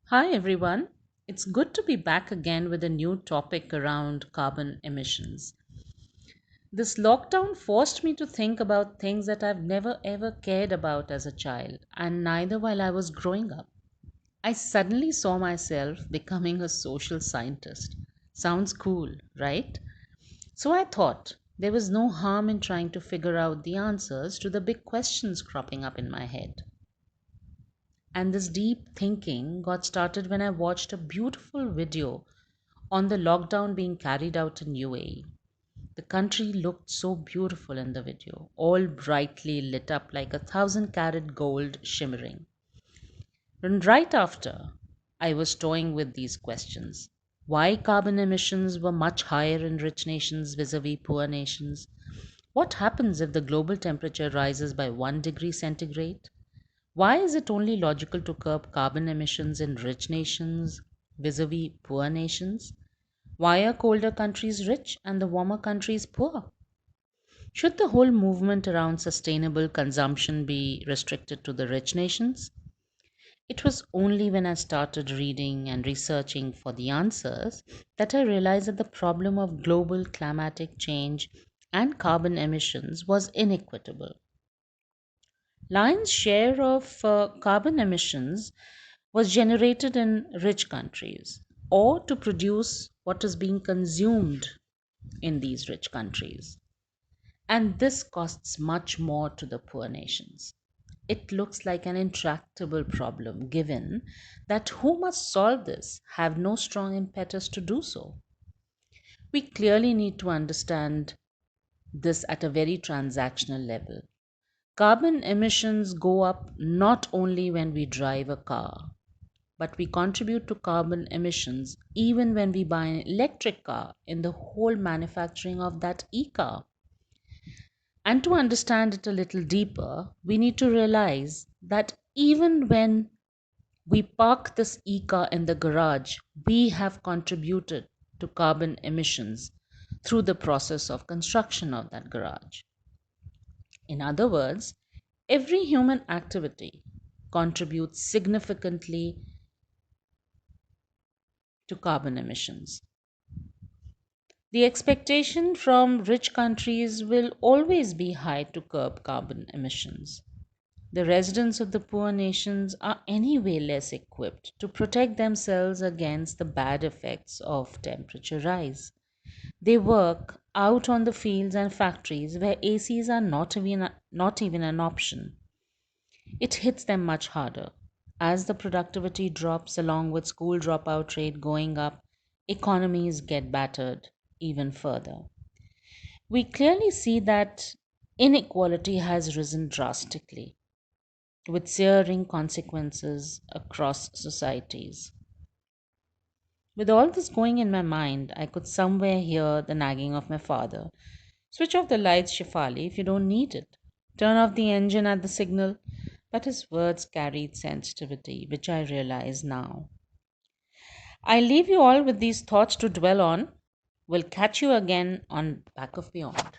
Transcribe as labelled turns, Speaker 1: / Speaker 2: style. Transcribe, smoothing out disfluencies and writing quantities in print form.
Speaker 1: Hi everyone. It's good to be back again with a new topic around carbon emissions. This lockdown forced me to think about things that I've never ever cared about as a child, and neither while I was growing up. I suddenly saw myself becoming a social scientist. Sounds cool, right? So I thought there was no harm in trying to figure out the answers to the big questions cropping up in my head. And this deep thinking got started when I watched a beautiful video on the lockdown being carried out in UAE. The country looked so beautiful in the video, all brightly lit up like 1,000 carat gold shimmering. And right after, I was toying with these questions. Why carbon emissions were much higher in rich nations vis a vis poor nations? What happens if the global temperature rises by 1 degree centigrade? Why is it only logical to curb carbon emissions in rich nations vis a vis poor nations? Why are colder countries rich and the warmer countries poor? Should the whole movement around sustainable consumption be restricted to the rich nations? It was only when I started reading and researching for the answers that I realized that the problem of global climatic change and carbon emissions was inequitable. Lion's share of carbon emissions was generated in rich countries or to produce what is being consumed in these rich countries. And this costs much more to the poor nations. It looks like an intractable problem given that who must solve this have no strong impetus to do so. We clearly need to understand this at a very transactional level. Carbon emissions go up not only when we drive a car, but we contribute to carbon emissions even when we buy an electric car in the whole manufacturing of that e car. And to understand it a little deeper, we need to realize that even when we park this e car in the garage, we have contributed to carbon emissions through the process of construction of that garage. In other words, every human activity contributes significantly to carbon emissions. The expectation from rich countries will always be high to curb carbon emissions. The residents of the poor nations are anyway less equipped to protect themselves against the bad effects of temperature rise. They work out on the fields and factories where ACs are not even an option. It hits them much harder. As the productivity drops along with school dropout rate going up, economies get battered even further. We clearly see that inequality has risen drastically with searing consequences across societies. With all this going in my mind, I could somewhere hear the nagging of my father. Switch off the lights, Shefali, if you don't need it. Turn off the engine at the signal. But his words carried sensitivity, which I realize now. I leave you all with these thoughts to dwell on. We'll catch you again on Back of Beyond.